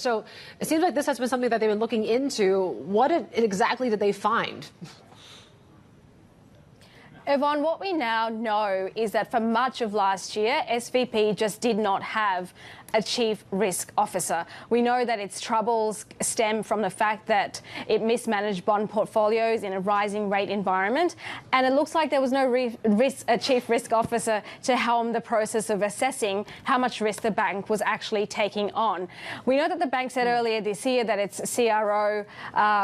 So it seems like this has been something that they've been looking into. What exactly did they find? Yvonne, what we now know is that for much of last year, SVB just did not have a chief risk officer. We know that its troubles stem from the fact that it mismanaged bond portfolios in a rising rate environment, and it looks like there was no chief risk officer to helm the process of assessing how much risk the bank was actually taking on. We know that the bank said earlier this year that its CRO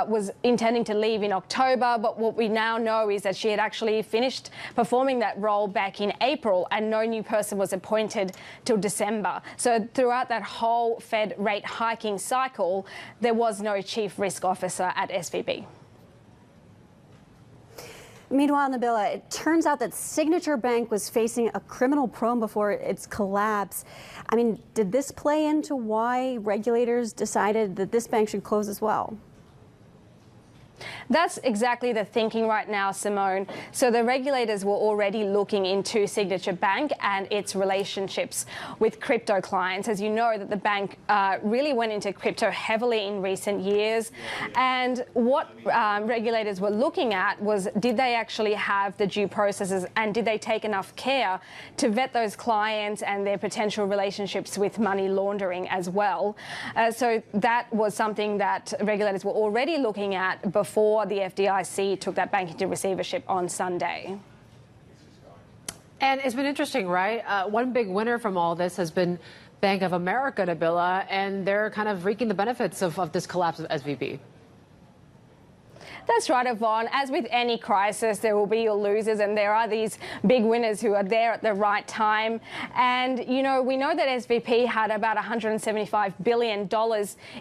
was intending to leave in October, but what we now know is that she had actually finished performing that role back in April, and no new person was appointed till December. So throughout that whole Fed rate hiking cycle, there was no chief risk officer at SVB. Meanwhile, Nabila, it turns out that Signature Bank was facing a criminal probe before its collapse. I mean, did this play into why regulators decided that this bank should close as well? That's exactly the thinking right now, Simone. So the regulators were already looking into Signature Bank and its relationships with crypto clients. As you know, that the bank really went into crypto heavily in recent years. And what regulators were looking at was, did they actually have the due processes, and did they take enough care to vet those clients and their potential relationships with money laundering as well? So that was something that regulators were already looking at before the FDIC took that bank into receivership on Sunday. And it's been interesting, right? One big winner from all this has been Bank of America, Nabila, and they're kind of reaping the benefits of this collapse of SVB. That's right, Yvonne. As with any crisis, there will be your losers, and there are these big winners who are there at the right time. And, you know, we know that SVB had about $175 billion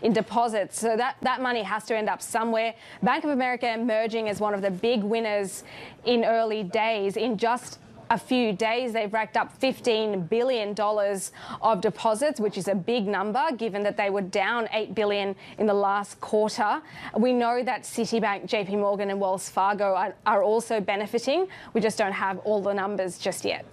in deposits, so that money has to end up somewhere. Bank of America emerging as one of the big winners in early days. In just a few days, they've racked up $15 billion of deposits, which is a big number given that they were down $8 billion in the last quarter. We know that Citibank, JP Morgan and Wells Fargo are also benefiting. We just don't have all the numbers just yet.